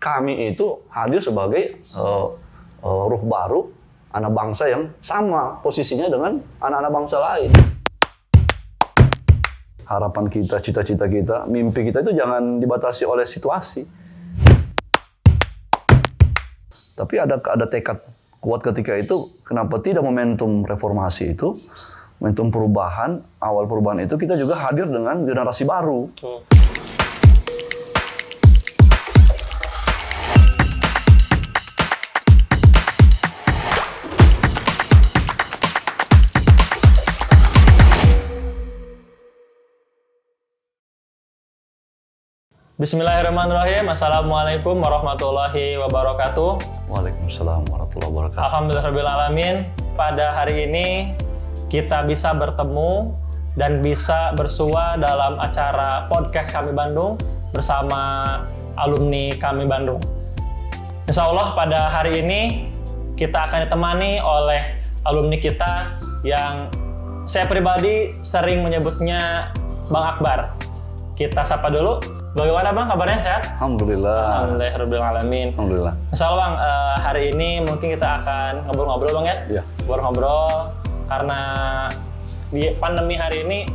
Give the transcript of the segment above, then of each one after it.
kami itu hadir sebagai ruh baru, anak bangsa yang sama posisinya dengan anak-anak bangsa lain. Harapan kita, cita-cita kita, mimpi kita itu jangan dibatasi oleh situasi. Tapi ada tekad kuat ketika itu, kenapa tidak momentum reformasi itu, momentum perubahan, awal perubahan itu kita juga hadir dengan generasi baru. Betul. Bismillahirrahmanirrahim. Assalamualaikum warahmatullahi wabarakatuh. Waalaikumsalam warahmatullahi wabarakatuh. Alhamdulillahirrahmanirrahim. Pada hari ini kita bisa bertemu dan bisa bersua dalam acara podcast Kami Bandung bersama alumni Kami Bandung. Insya Allah pada hari ini kita akan ditemani oleh alumni kita yang saya pribadi sering menyebutnya Bang Akbar. Kita sapa dulu. Bagaimana Bang kabarnya, sehat? Alhamdulillah. Alhamdulillahirrahmanirrahim. Alhamdulillah. Insya Allah Bang, hari ini mungkin kita akan ngobrol-ngobrol Bang ya? Iya. Ngobrol-ngobrol karena di pandemi hari ini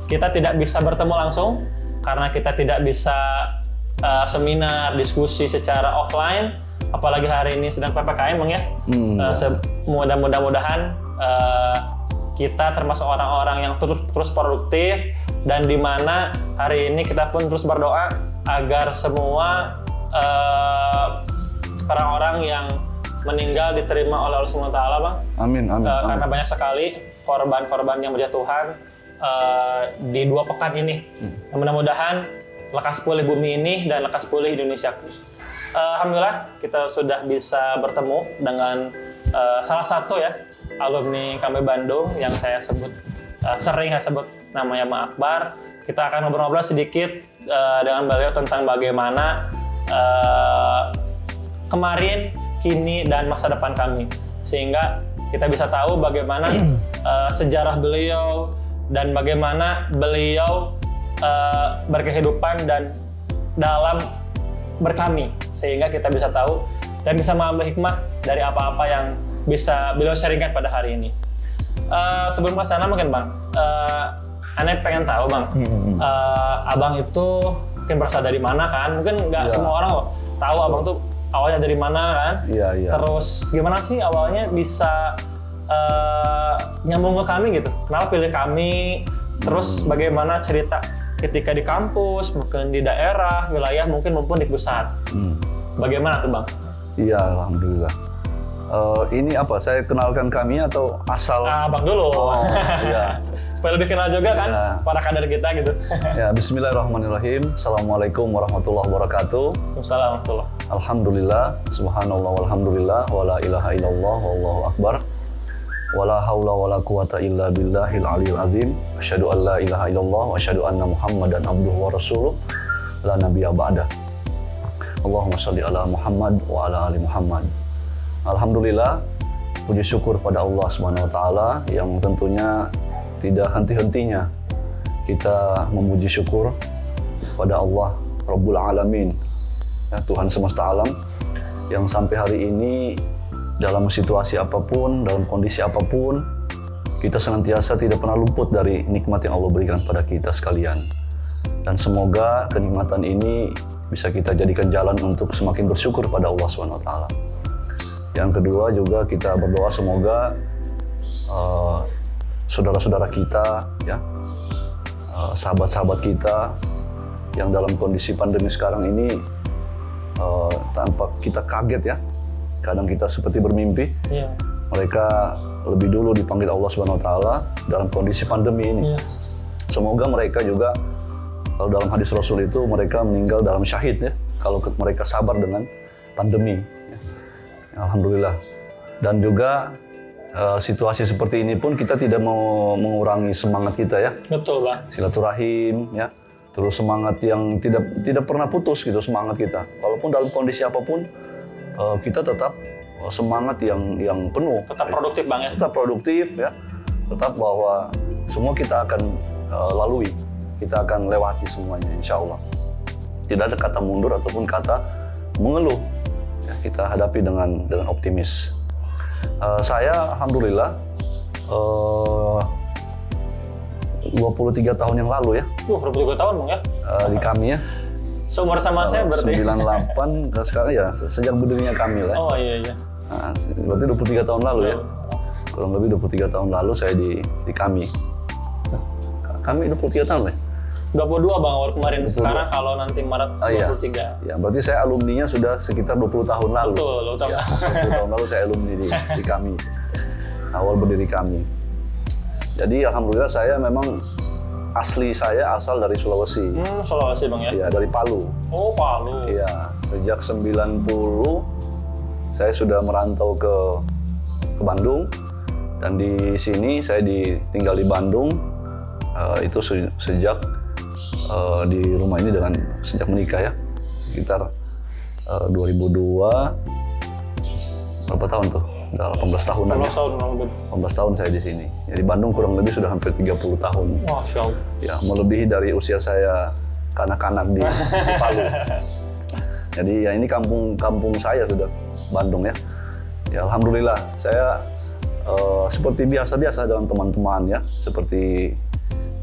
kita tidak bisa bertemu langsung karena kita tidak bisa seminar, diskusi secara offline. Apalagi hari ini sedang PPKM Bang ya? Mudah-mudahan kita termasuk orang-orang yang terus produktif dan di mana hari ini kita pun terus berdoa agar semua orang-orang yang meninggal diterima oleh Allah SWT, Bang. Amin, amin. Karena banyak sekali korban-korban yang berjatuhan di 2 pekan ini. Mudah-mudahan lekas pulih bumi ini dan lekas pulih Indonesia. Alhamdulillah kita sudah bisa bertemu dengan salah satu ya alumni Kami Bandung yang saya sebut sering saya sebut namanya Bang Akbar. Kita akan ngobrol-ngobrol sedikit dengan beliau tentang bagaimana kemarin, kini, dan masa depan kami. Sehingga kita bisa tahu bagaimana sejarah beliau dan bagaimana beliau berkehidupan dan dalam berkami. Sehingga kita bisa tahu dan bisa mengambil hikmah dari apa-apa yang bisa beliau sharingkan pada hari ini. Sebelum ke sana mungkin Bang, Aneh pengen tahu Bang, Abang itu mungkin berasal dari mana kan? Mungkin nggak semua orang tahu Abang tuh awalnya dari mana kan? Iya. Terus gimana sih awalnya bisa nyambung ke kami gitu? Kenapa pilih kami? Terus bagaimana cerita ketika di kampus, mungkin di daerah, wilayah, mungkin maupun di pusat? Bagaimana tuh Bang? Iya, alhamdulillah. Ini apa? Saya kenalkan kami atau asal? Abang dulu. Oh, iya. Supaya lebih kenal juga kan para kader kita gitu. Ya, Bismillahirrahmanirrahim. Assalamualaikum warahmatullahi wabarakatuh. Waalaikumsalam. Alhamdulillah, subhanallah walhamdulillah, wala ilaha illallah, wallahu akbar. Wala haula wala quwata illa billahil aliyil azim. Asyhadu an la ilaha illallah wa asyhadu anna Muhammadan abduhu wa rasuluh. La nabiyya ba'da. Allahumma shalli ala Muhammad wa ala ali Muhammad. Alhamdulillah, puji syukur pada Allah Subhanahu wa taala yang tentunya tidak henti-hentinya kita memuji syukur pada Allah Rabbul Alamin, ya, Tuhan semesta alam yang sampai hari ini dalam situasi apapun, dalam kondisi apapun, kita senantiasa tidak pernah luput dari nikmat yang Allah berikan pada kita sekalian. Dan semoga kenikmatan ini bisa kita jadikan jalan untuk semakin bersyukur pada Allah Subhanahu wa taala. Yang kedua juga kita berdoa semoga saudara-saudara kita, ya, sahabat-sahabat kita yang dalam kondisi pandemi sekarang ini tanpa kita kaget ya, kadang kita seperti bermimpi, mereka lebih dulu dipanggil Allah Subhanahu wa taala dalam kondisi pandemi ini. Semoga mereka juga, kalau dalam hadis Rasul itu mereka meninggal dalam syahid ya, kalau mereka sabar dengan pandemi. Alhamdulillah. Dan juga situasi seperti ini pun kita tidak mau mengurangi semangat kita ya. Betul Bang. Silaturahim ya. Terus semangat yang tidak pernah putus gitu semangat kita. Walaupun dalam kondisi apapun kita tetap semangat yang penuh. Tetap produktif Bang ya. Tetap produktif ya. Tetap bahwa semua kita akan lalui. Kita akan lewati semuanya insya Allah. Tidak ada kata mundur ataupun kata mengeluh, ya, kita hadapi dengan optimis. Saya alhamdulillah 23 tahun yang lalu ya. 23 tahun Bang ya? Di kami ya. Seumur sama saya berarti. 98 sekarang ya sejak berdirinya kami lah. Oh iya. Nah, berarti 23 tahun lalu ya. Kurang lebih 23 tahun lalu saya di kami. Kami 23 tahun lah. 22 Bang awal kemarin. 22. Sekarang kalau nanti Maret 23. Ya, berarti saya alumninya sudah sekitar 20 tahun lalu. Betul. Ya, 20 tahun lalu saya alumni di kami. Awal berdiri kami. Jadi alhamdulillah saya memang saya asal dari Sulawesi. Sulawesi Bang ya? Iya, dari Palu. Oh, Palu. Iya, sejak 90 saya sudah merantau ke Bandung, dan di sini saya tinggal di Bandung itu sejak di rumah ini sejak menikah ya, sekitar 2002. Berapa tahun tuh? Udah 18 tahunan ya. 18 tahun saya di sini. Jadi Bandung kurang lebih sudah hampir 30 tahun. Masya Allah. Ya, melebihi dari usia saya kanak-kanak di Palu. Jadi ya ini kampung saya sudah, Bandung ya. Ya alhamdulillah saya seperti biasa-biasa dengan teman-teman ya, seperti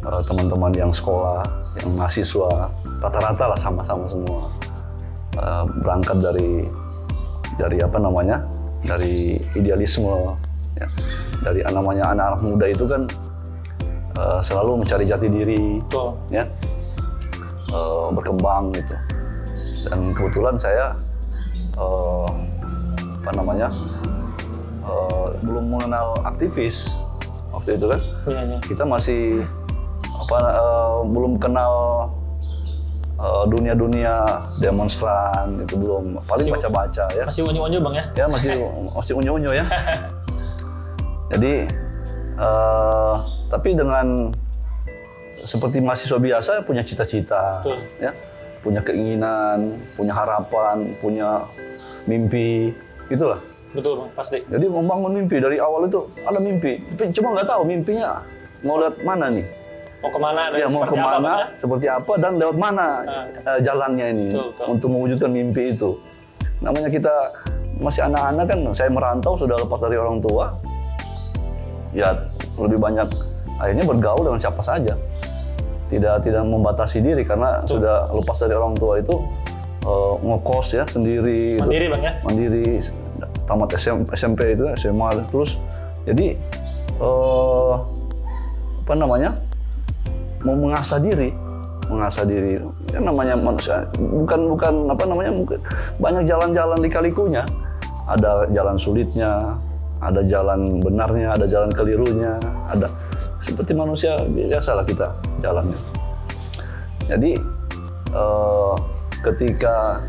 teman-teman yang sekolah, yang mahasiswa, rata-rata lah sama-sama semua. Berangkat dari apa namanya? Dari idealisme ya. Dari namanya anak-anak muda itu kan selalu mencari jati diri. Betul. Ya. Berkembang gitu. Dan kebetulan saya belum mengenal aktivis waktu itu kan. Iya. Kita masih belum kenal dunia demonstran, itu belum, paling baca-baca ya. Masih unyu-unyu Bang ya? Ya masih unyu-unyu ya. Jadi tapi dengan seperti mahasiswa biasa punya cita-cita, ya, punya keinginan, punya harapan, punya mimpi, gitulah. Betul Bang, pasti. Jadi membangun mimpi dari awal itu ada mimpi, tapi cuma nggak tahu mimpinya mau lihat mana nih. Mau kemana dan ya, mau kemana, seperti apa, dan lewat mana jalannya ini betul. Untuk mewujudkan mimpi itu. Namanya kita masih anak-anak kan, saya merantau sudah lepas dari orang tua, ya lebih banyak akhirnya bergaul dengan siapa saja, tidak membatasi diri karena sudah lepas dari orang tua itu, ngekos ya sendiri. Mandiri gitu. Bang ya? Mandiri, tamat SMP itu, SMA terus, jadi mau mengasah diri ya, namanya manusia bukan banyak jalan-jalan di-kalikunya, ada jalan sulitnya, ada jalan benarnya, ada jalan kelirunya, ada seperti manusia biasa lah kita jalannya. Jadi ketika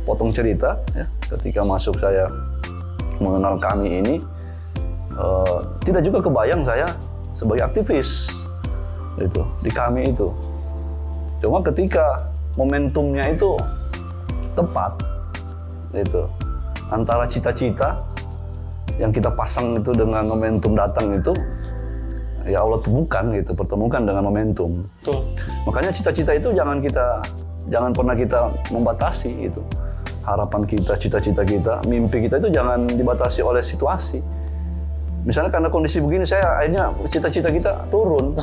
potong cerita ya, ketika masuk saya mengenal kami ini, tidak juga kebayang saya sebagai aktivis itu di kami itu. Cuma ketika momentumnya itu tepat, itu antara cita-cita yang kita pasang itu dengan momentum datang itu, ya Allah pertemukan dengan momentum. Betul. Makanya cita-cita itu jangan pernah kita membatasi itu. Harapan kita, cita-cita kita, mimpi kita itu jangan dibatasi oleh situasi. Misalnya karena kondisi begini, saya akhirnya cita-cita kita turun.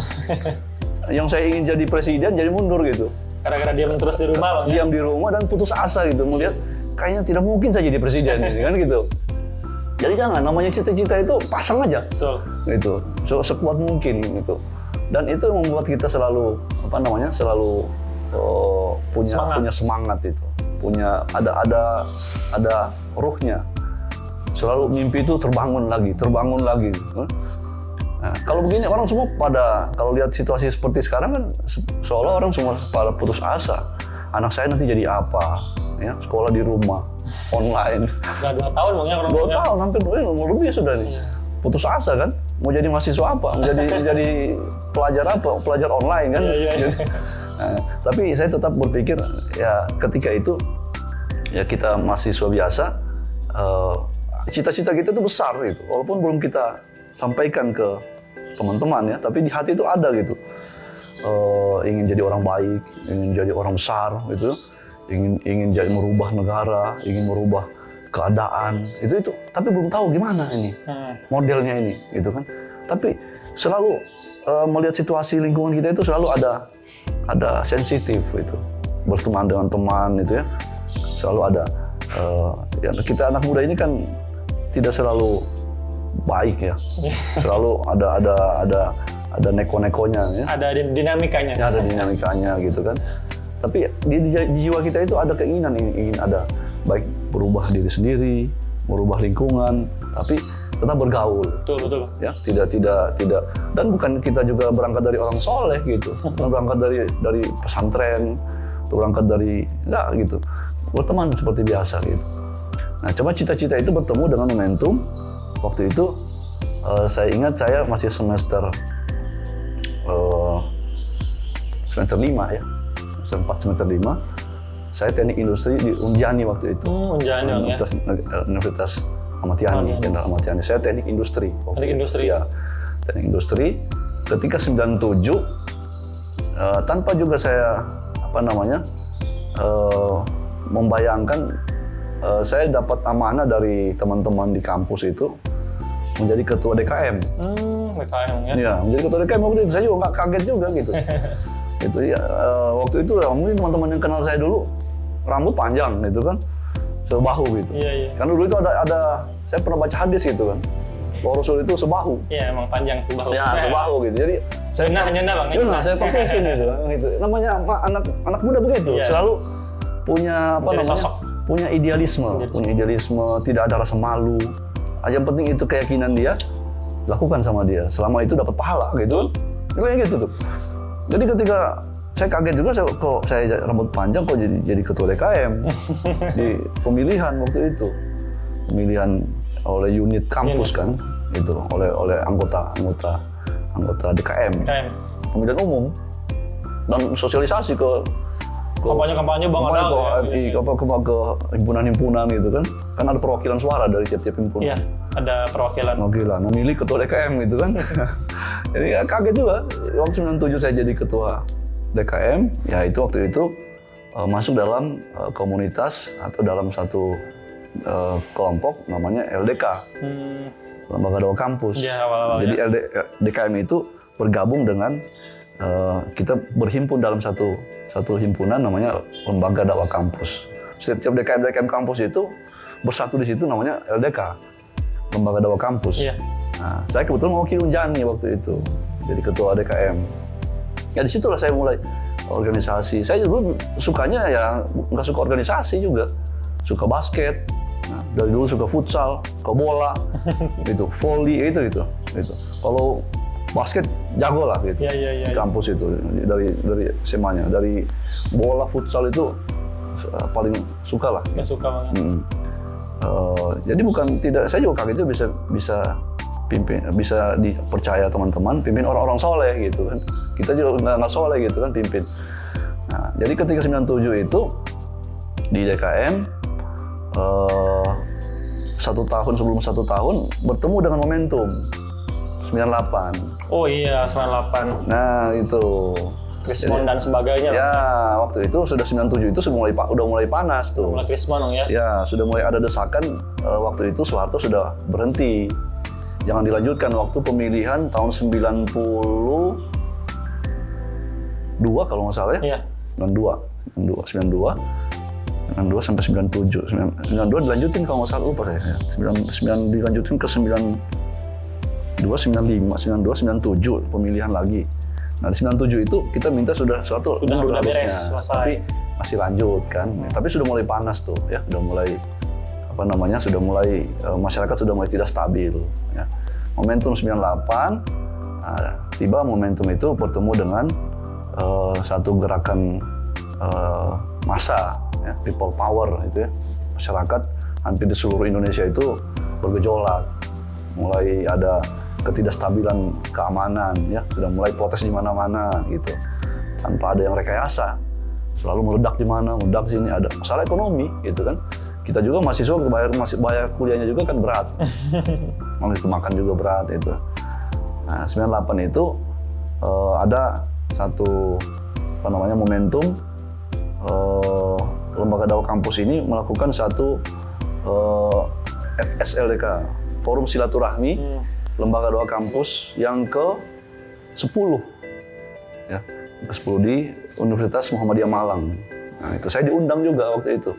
Yang saya ingin jadi presiden jadi mundur gitu. Gara-gara diam terus di rumah Bang. Diam di rumah dan putus asa gitu, melihat kayaknya tidak mungkin saya jadi presiden kan gitu. Jadi jangan, namanya cita-cita itu pasang aja. Betul. Gitu. Sekuat mungkin gitu. Dan itu membuat kita selalu punya semangat itu. Punya ada ruhnya. Selalu mimpi itu terbangun lagi. Nah, kalau begini orang semua kalau lihat situasi seperti sekarang kan seolah orang semua pada putus asa. Anak saya nanti jadi apa? Ya, sekolah di rumah, online. Udah 2 tahun Bang ya orang 2 tahun, hampir lebih sudah nih. Putus asa kan? Mau jadi mahasiswa apa? Mau jadi pelajar apa? Pelajar online kan? Iya. Nah, tapi saya tetap berpikir ya ketika itu ya kita mahasiswa biasa, cita-cita kita itu besar gitu, walaupun belum kita sampaikan ke teman-teman ya, tapi di hati itu ada gitu, ingin jadi orang baik, ingin jadi orang besar gitu, ingin jadi merubah negara, ingin merubah keadaan, itu tapi belum tahu gimana ini modelnya ini, gitu kan. Tapi selalu melihat situasi lingkungan kita itu selalu ada sensitif itu, berteman dengan teman itu ya, selalu ada. Ya kita anak muda ini kan tidak selalu baik ya, selalu ada neko-nekonya ya. Ada dinamikanya. Ya, ada dinamikanya gitu kan. Tapi di jiwa kita itu ada keinginan ingin ada baik berubah diri sendiri, merubah lingkungan, tapi tetap bergaul. Betul. Ya, tidak dan bukan kita juga berangkat dari orang soleh gitu. Bukan berangkat dari pesantren, atau berangkat dari enggak gitu. Berteman seperti biasa gitu. Nah, coba cita-cita itu bertemu dengan momentum. Waktu itu saya ingat saya masih semester 5 ya, semester 5. Saya teknik industri di Unjani waktu itu. Unjani ya. Universitas Ahmad Yani, Jenderal Ahmad Yani. Saya teknik industri. Teknik industri. Ya, teknik industri. Ketika 97, tanpa juga saya membayangkan, saya dapat amanah dari teman-teman di kampus itu menjadi ketua DKM. DKM ya. Ya, menjadi ketua DKM waktu itu saya juga nggak kaget juga gitu. Itu ya, waktu itu ya, mungkin teman-teman yang kenal saya dulu rambut panjang gitu kan, sebahu gitu. Iya. Karena dulu itu ada saya pernah baca hadis gitu kan, bahwa Rasul itu sebahu. Iya, emang panjang sebahu. Ya, sebahu gitu. Jadi saya nyena Bang. saya praktekin gitu. Namanya anak muda begitu, selalu punya sosok. Punya idealisme, tidak ada rasa malu. Yang penting itu keyakinan dia, lakukan sama dia. Selama itu dapat pahala gitu. Kayak gitu tuh. Jadi ketika saya kaget juga, kok saya rambut panjang kok jadi ketua DKM di pemilihan waktu itu, pemilihan oleh unit kampus kan, itu oleh anggota DKM, pemilihan umum dan sosialisasi ke kampanye Bang ada ke himpunan-himpunan gitu kan ada perwakilan suara dari tiap-tiap himpunan. Iya, ada perwakilan memilih ketua DKM gitu kan. Jadi ya, kaget juga waktu 97 saya jadi ketua DKM, ya itu waktu itu masuk dalam komunitas atau dalam satu kelompok namanya LDK, Lembaga Dakwah Kampus. Ya, awal-awal. Jadi DKM itu bergabung dengan kita berhimpun dalam satu himpunan namanya Lembaga Dakwah Kampus. Setiap DKM kampus itu bersatu di situ namanya LDK, Lembaga Dakwah Kampus. Iya. Nah, saya kebetulan mewakili Unjani waktu itu, jadi ketua DKM. Ya disitulah saya mulai organisasi. Saya dulu sukanya ya nggak suka organisasi juga, suka basket. Nah, dari dulu suka futsal, suka bola, gitu, volley itu. Kalau basket jago lah gitu. Di kampus itu dari SMA-nya, dari bola futsal itu paling suka lah. Ya, suka banget. Jadi bukan tidak, saya juga kaget itu bisa dipercaya teman-teman pimpin orang-orang soleh gitu kan. Kita juga nggak soleh gitu kan pimpin. Nah, jadi ketika 97 itu di DKM, 1 tahun bertemu dengan momentum 98. Oh iya, 98. Nah itu Krismon dan sebagainya. Ya, waktu itu sudah 97 itu udah mulai panas tuh. Mulai Krismon dong ya? Ya, sudah mulai ada desakan. Waktu itu Soeharto sudah berhenti. Jangan dilanjutkan waktu pemilihan tahun 92 kalau nggak salah ya? Iya. 92 sampai 97. 92 dilanjutin kalau nggak salah, lupa saya. 9 dilanjutin ke 92, 95, 92, 97 pemilihan lagi. Nah di 97 itu kita minta sudah beres, tapi masih lanjut kan. Tapi sudah mulai panas tuh ya, sudah mulai masyarakat sudah mulai tidak stabil ya. Momentum 98, tiba momentum itu bertemu dengan satu gerakan massa ya, people power itu ya. Masyarakat hampir di seluruh Indonesia itu bergejolak, mulai ada ketidakstabilan keamanan ya, sudah mulai protes di mana-mana gitu, tanpa ada yang rekayasa, selalu meledak di mana, meledak sini, ada masalah ekonomi gitu kan. Kita juga mahasiswa bayar kuliahnya juga kan berat, itu makan juga berat itu. Nah 98 itu ada satu momentum Lembaga Dakwah Kampus ini melakukan satu FSLDK, Forum Silaturahmi Lembaga Dakwah Kampus yang ke-10 ya, ke-10 di Universitas Muhammadiyah Malang. Nah, itu saya diundang juga waktu itu.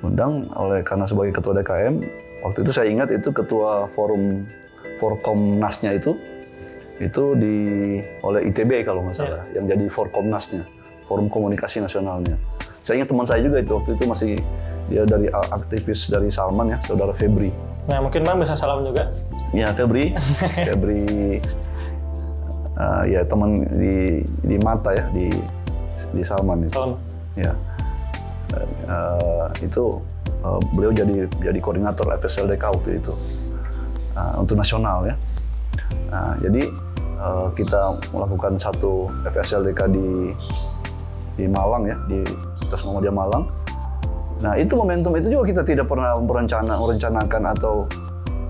Karena sebagai ketua DKM, waktu itu saya ingat itu ketua forum Forkomnasnya itu oleh ITB kalau nggak salah, yang jadi Forkomnasnya, Forum Komunikasi Nasionalnya. Saya ingat teman saya juga itu waktu itu masih dia dari aktivis dari Salman ya, saudara Febri. Nah mungkin Bang bisa salam juga. Ya Febri, ya teman di Mata ya di Salman itu. Salam. Ya, itu beliau jadi koordinator FSLDK waktu itu untuk nasional ya. Jadi kita melakukan satu FSLDK di Malang ya, di Universitas Muhammadiyah Malang. Nah itu momentum itu juga kita tidak pernah merencanakan atau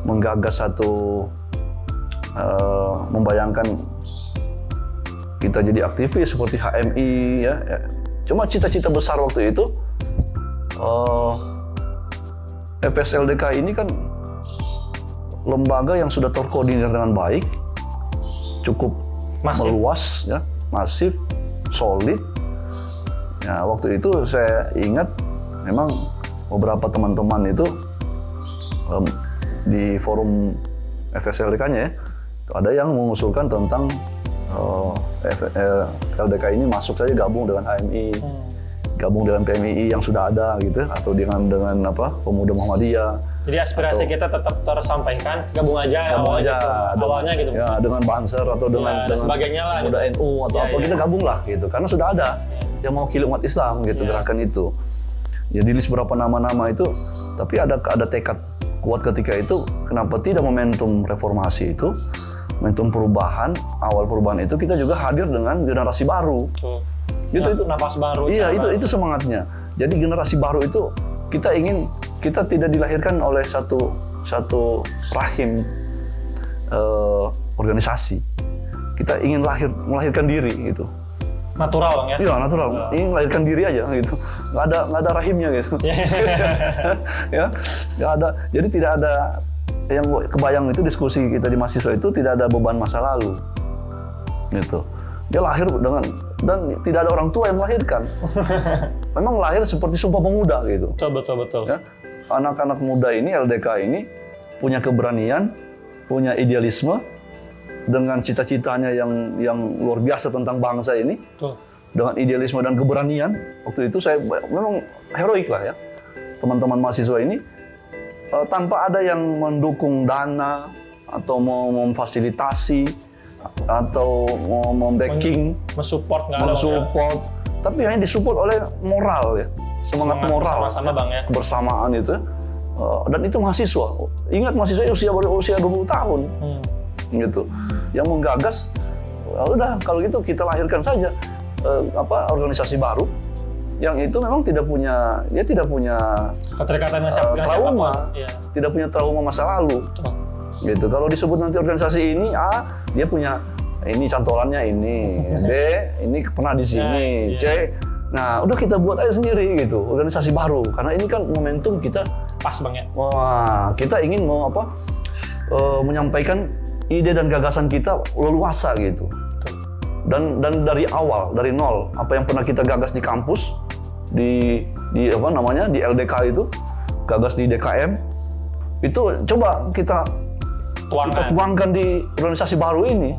menggagas satu membayangkan kita jadi aktivis seperti HMI ya. Cuma cita-cita besar waktu itu FSLDK ini kan lembaga yang sudah terkoordinir dengan baik, cukup meluas ya, masif, solid. Ya, waktu itu saya ingat memang beberapa teman-teman itu di forum FSLDK-nya ya, ada yang mengusulkan tentang LDK ini masuk saja gabung dengan HMI, gabung dengan PMII yang sudah ada gitu, atau dengan Pemuda Muhammadiyah. Jadi aspirasi kita tetap tersampaikan, gabung aja awalnya gitu. Ya, dengan Banser atau dengan sebagainya lah. Pemuda gitu. NU atau apa kita gabung lah gitu, karena sudah ada yang mau kill umat Islam gitu gerakan itu. Jadi list berapa nama-nama itu, tapi ada tekad kuat ketika itu. Kenapa tidak momentum reformasi itu? Momentum perubahan, awal perubahan itu kita juga hadir dengan generasi baru. Itu nafas baru. Iya, itu semangatnya. Jadi generasi baru itu kita tidak dilahirkan oleh satu rahim organisasi. Kita ingin melahirkan diri gitu. Natural Bang ya? Iya, natural. Ini melahirkan diri aja gitu. Nggak ada rahimnya gitu. Ya, nggak ada. Jadi tidak ada yang kebayang itu diskusi kita di mahasiswa itu tidak ada beban masa lalu. Gitu. Dia lahir dan tidak ada orang tua yang melahirkan. Memang lahir seperti Sumpah Pemuda gitu. Betul. Ya, anak-anak muda ini, LDK ini punya keberanian, punya idealisme, dengan cita-citanya yang luar biasa tentang bangsa ini. Betul. Dengan idealisme dan keberanian, waktu itu saya memang heroik lah ya. Teman-teman mahasiswa ini tanpa ada yang mendukung dana atau mau memfasilitasi atau mau membacking, mensupport, tapi hanya disupport oleh moral ya, semangat moral, sama Bang ya, kebersamaan itu. Dan itu mahasiswa. Ingat mahasiswa baru usia 20 tahun, gitu. Yang menggagas, udah kalau gitu kita lahirkan saja organisasi baru. Yang itu memang tidak punya keterikatan trauma, tidak punya trauma masa lalu. Gitu. Kalau disebut nanti organisasi ini A, dia punya ini cantolannya ini, B ini pernah di sini, C. Nah, udah kita buat aja sendiri gitu, organisasi baru. Karena ini kan momentum kita pas Bang ya. Wah, kita ingin menyampaikan ide dan gagasan kita leluasa gitu. Dan dari awal, dari nol, apa yang pernah kita gagas di kampus, di LDK itu, gagas di DKM, itu coba kita tuangkan di organisasi baru ini,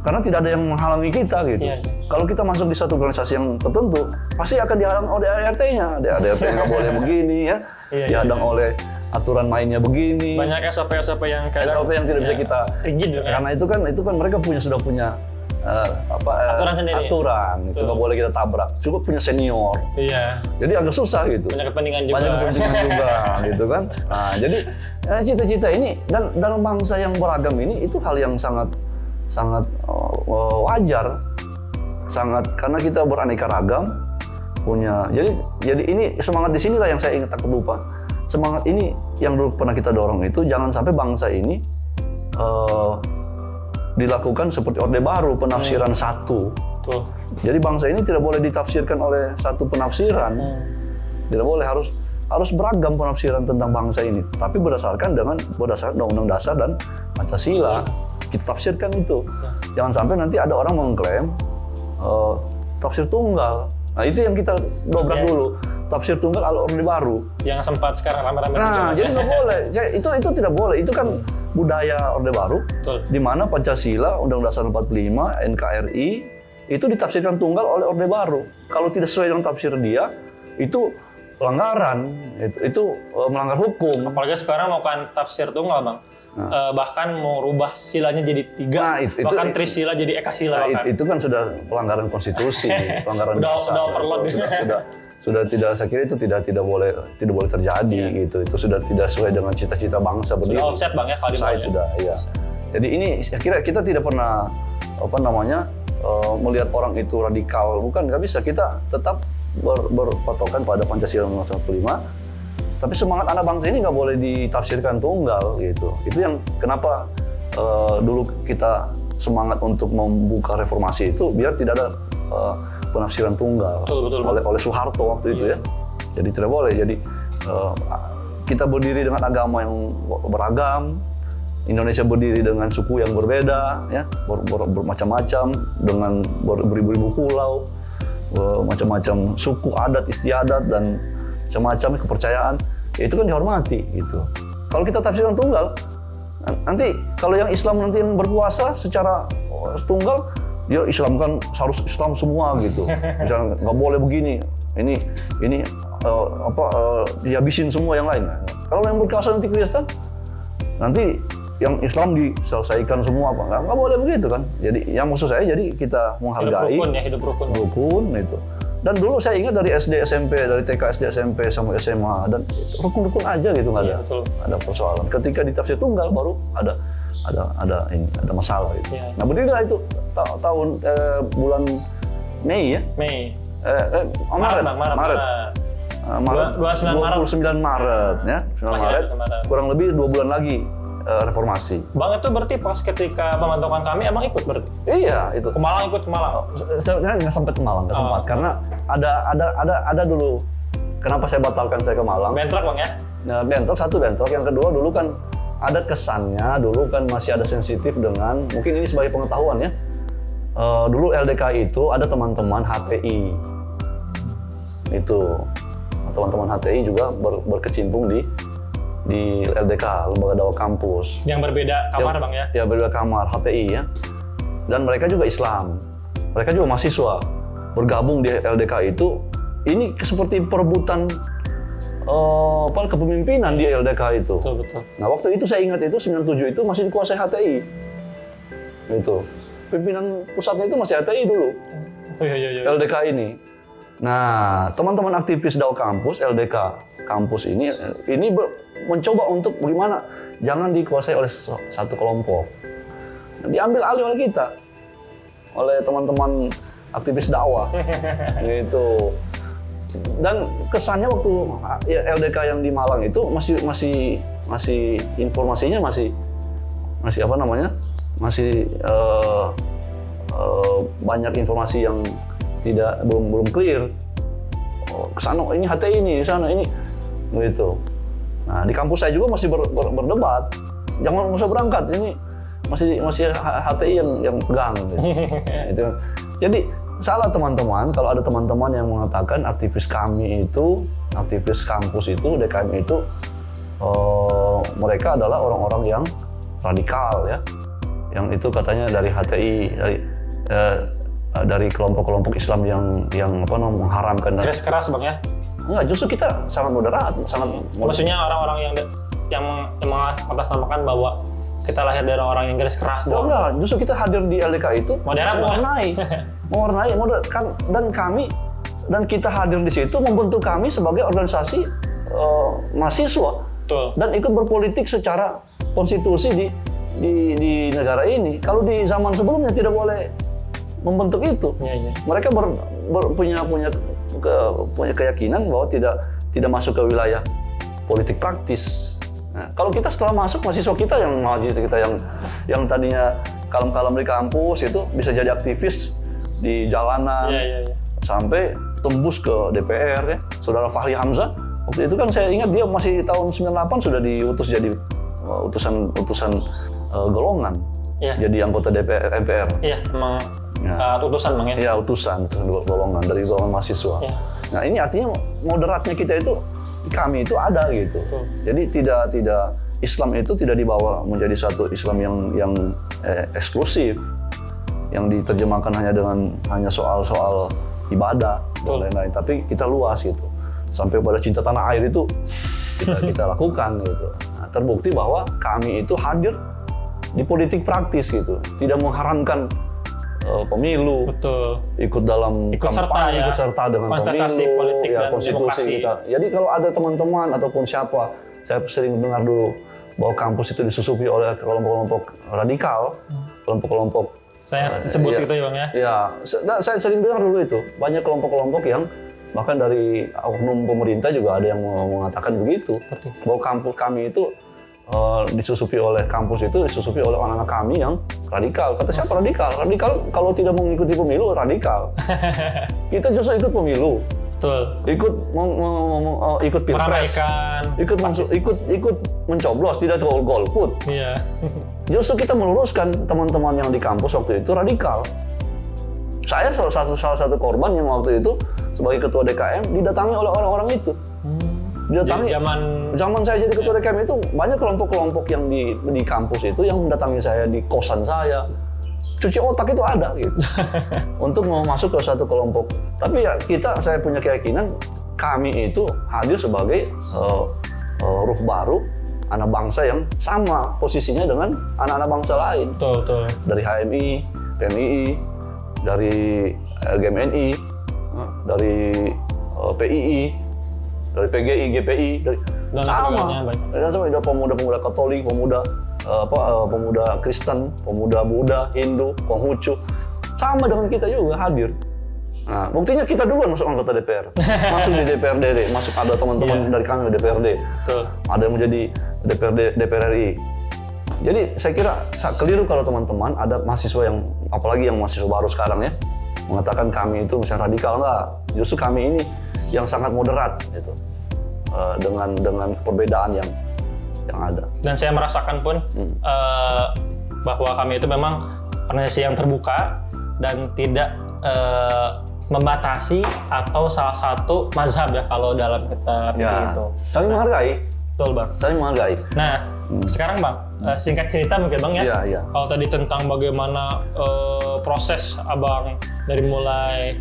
karena tidak ada yang menghalangi kita gitu. Kalau kita masuk di satu organisasi yang tertentu, pasti akan dihalang oleh ART-nya. ART nggak boleh begini ya, dihadang oleh aturan mainnya begini. Banyak SOP yang tidak bisa kita rigid. Karena itu kan mereka sudah punya aturan sendiri. Itu nggak boleh kita tabrak. Cukup punya senior. Iya. Jadi agak susah gitu. Banyak kepentingan juga. Gitu kan. Nah, jadi cita-cita ini dan dalam bangsa yang beragam ini itu hal yang sangat wajar. Karena kita beraneka ragam punya. Jadi ini semangat di sinilah yang saya ingat tak lupa. Semangat ini yang dulu pernah kita dorong itu jangan sampai bangsa ini dilakukan seperti Orde Baru, penafsiran satu. Jadi bangsa ini tidak boleh ditafsirkan oleh satu penafsiran. Tidak boleh, harus beragam penafsiran tentang bangsa ini, tapi berdasarkan Undang-Undang Dasar dan Pancasila. Kita tafsirkan itu. Jangan sampai nanti ada orang mengklaim tafsir tunggal. Nah itu yang kita dobrak dulu. Tafsir tunggal ala Orde Baru. Yang sempat sekarang rame-rame. Nah, jadi nggak boleh. Itu tidak boleh. Itu kan budaya Orde Baru. Di mana Pancasila, Undang-Undang Dasar 45, NKRI itu ditafsirkan tunggal oleh Orde Baru. Kalau tidak sesuai dengan tafsir dia, itu pelanggaran. Itu melanggar hukum. Apalagi sekarang mau kan tafsir tunggal, Bang. Bahkan mau rubah silanya jadi 3, bahkan trisila jadi ekasila. Itu kan sudah pelanggaran konstitusi, pelanggaran dasar. Udah overload. Sudah tidak, saya kira itu tidak boleh terjadi gitu. Itu sudah tidak sesuai dengan cita-cita bangsa berdiri. Sudah offset, Bang, ya kalau di sudah, ya. Jadi ini saya kira kita tidak pernah melihat orang itu radikal, bukan, nggak bisa. Kita tetap berpatokan pada Pancasila Undang-Undang 45. Tapi semangat anak bangsa ini nggak boleh ditafsirkan tunggal gitu. Itu yang kenapa dulu kita semangat untuk membuka reformasi itu biar tidak ada penafsiran tunggal. Betul. oleh Soeharto waktu itu ya. Jadi tidak boleh. Jadi kita berdiri dengan agama yang beragam. Indonesia berdiri dengan suku yang berbeda, ya, bermacam-macam, dengan beribu-ribu pulau, macam-macam suku, adat, istiadat, dan macam-macam kepercayaan. Itu kan dihormati gitu. Kalau kita tafsirkan tunggal, nanti kalau yang Islam nanti yang berkuasa secara tunggal, dia Islam kan harus Islam semua gitu. Misalnya nggak boleh begini, ini dihabisin semua yang lain. Kalau yang berkuasa nanti Kristen, nanti yang Islam diselesaikan semua, apa nggak boleh begitu kan. Jadi yang maksud saya, jadi kita menghargai hidup rukun itu. Dan dulu saya ingat dari SD SMP, dari TK SD SMP sampai SMA, dan rukun-rukun aja gitu, nggak ada persoalan. Ketika ditafsir tunggal baru ada masalah itu. Nah berdirilah itu tahun bulan Mei ya. Maret. 29 Maret ya. 9 Maret. Kurang lebih 2 bulan lagi reformasi. Bang, itu berarti pas ketika pembentukan kami emang ikut berarti? Iya, itu. Ke Malang, ikut ke Malang? Sebenarnya nggak sampai ke Malang, nggak sempat. Karena ada dulu. Kenapa saya batalkan saya ke Malang? Bentrok, Bang, ya? Nah, bentrok. Yang kedua dulu kan ada kesannya, dulu kan masih ada sensitif dengan, mungkin ini sebagai pengetahuan ya. Dulu LDK itu ada teman-teman HTI. Itu. Teman-teman HTI juga berkecimpung di LDK, Lembaga Dakwah Kampus. Yang berbeda kamar, Bang, ya? Ya, berbeda kamar, HTI ya. Dan mereka juga Islam. Mereka juga mahasiswa. Bergabung di LDK itu, ini seperti perebutan kepemimpinan di LDK itu. Betul. Nah, waktu itu saya ingat itu, 97 itu masih dikuasai HTI. Itu. Pimpinan pusatnya itu masih HTI dulu. Iya. LDK ini. Nah, teman-teman aktivis dakwah kampus, LDK kampus ini mencoba untuk bagaimana jangan dikuasai oleh satu kelompok. Diambil alih oleh kita, oleh teman-teman aktivis dakwah, gitu. Dan kesannya waktu LDK yang di Malang itu masih informasinya masih banyak informasi yang belum clear. Kesana ini HTI ini, di sana ini, gitu. Nah di kampus saya juga masih berdebat, jangan usah berangkat, ini masih HTI yang pegang. Gitu. Itu. Jadi salah teman-teman kalau ada teman-teman yang mengatakan aktivis kampus itu, DKM itu mereka adalah orang-orang yang radikal ya, yang itu katanya dari HTI, dari kelompok-kelompok Islam yang mengharamkan. Garis keras, Bang, ya? Enggak, justru kita sangat moderat, Maksudnya orang-orang yang mengatasnamakan bahwa kita lahir dari orang yang garis keras. Enggak, justru kita hadir di LDK itu mewarnai, dan kita hadir di situ membentuk kami sebagai organisasi mahasiswa. Betul. Dan ikut berpolitik secara konstitusi di negara ini. Kalau di zaman sebelumnya tidak boleh membentuk itu. Iya. Mereka punya keyakinan bahwa tidak masuk ke wilayah politik praktis. Nah, kalau kita setelah masuk, mahasiswa kita yang tadinya kalem-kalem di kampus itu bisa jadi aktivis di jalanan, Iya. sampai tembus ke DPR ya. Saudara Fahri Hamzah, waktu itu kan saya ingat dia masih tahun 98 sudah diutus jadi utusan golongan. Iya. Jadi anggota DPR MPR. Iya, emang utusan Bang ya? Iya, utusan golongan dari golongan mahasiswa. Iya. Nah ini artinya moderatnya kita itu, kami itu ada gitu. Betul. Jadi tidak Islam itu tidak dibawa menjadi satu Islam yang eksklusif, yang diterjemahkan hanya soal ibadah dan lain-lain. Tapi kita luas gitu, sampai pada cinta tanah air itu kita lakukan gitu. Nah, terbukti bahwa kami itu hadir di politik praktis gitu, tidak mengharamkan pemilu, Betul. ikut dalam kampanye, ikut serta dengan konsentrasi pemilu, politik ya, dan konstitusi demokrasi. kita. Jadi kalau ada teman-teman ataupun siapa, saya sering dengar dulu bahwa kampus itu disusupi oleh kelompok-kelompok radikal, kelompok-kelompok. Saya sebut ya, gitu ya Bang ya? Ya, saya sering dengar dulu itu. Banyak kelompok-kelompok yang bahkan dari oknum pemerintah juga ada yang mengatakan begitu. Betul. Bahwa kampus kami itu disusupi oleh anak-anak kami yang radikal. Kata siapa radikal? Radikal kalau tidak mengikuti pemilu radikal. Kita justru ikut pemilu, Betul. ikut pilpres, Meramaikan. ikut mencoblos, tidak golput. Iya. Justru kita meluruskan teman-teman yang di kampus waktu itu radikal. Saya salah satu korban yang waktu itu sebagai ketua DKM didatangi oleh orang-orang itu. Jadi zaman saya jadi ketua DKM itu banyak kelompok-kelompok yang di kampus itu yang mendatangi saya di kosan saya. Cuci otak itu ada gitu. Untuk mau masuk ke satu kelompok. Tapi ya saya punya keyakinan kami itu hadir sebagai ruh baru anak bangsa yang sama posisinya dengan anak-anak bangsa lain. Betul. Dari HMI, PMII, dari GMNI, dari PII, dari PGI, GPI, dan sama. Dan sama ada pemuda-pemuda Katolik, pemuda Kristen, pemuda Buddha, Hindu, Konghucu, sama dengan kita juga hadir. Nah, buktinya kita duluan masuk anggota DPR, masuk di DPRD, masuk ada teman-teman dari kami di DPRD, Betul. ada yang menjadi DPR RI. Jadi saya kira keliru kalau teman-teman ada mahasiswa yang, apalagi yang mahasiswa baru sekarang ya, mengatakan kami itu misalnya radikal. Enggak, justru kami ini yang sangat moderat gitu, dengan perbedaan yang ada. Dan saya merasakan pun bahwa kami itu memang organisasi yang terbuka dan tidak membatasi atau salah satu mazhab ya kalau dalam kita pikir itu. Kami menghargai. Betul Bang. Saya menghargai. Nah, sekarang Bang, singkat cerita mungkin Bang ya. Iya. Kalau tadi tentang bagaimana proses Abang dari mulai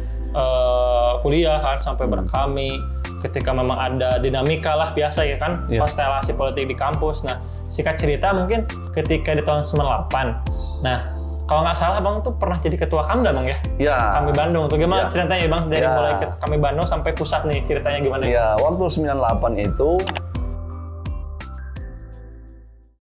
kuliah kan sampai berkami, ketika memang ada dinamika lah biasa ya kan, konstelasi politik di kampus. Nah, singkat cerita mungkin ketika di tahun 98. Nah, kalau nggak salah Bang tuh pernah jadi ketua Kamda Bang ya? Iya. Kami Bandung. Tuh gimana ceritanya Bang dari mulai Kami Bandung sampai pusat nih ceritanya gimana? Iya, waktu 98 itu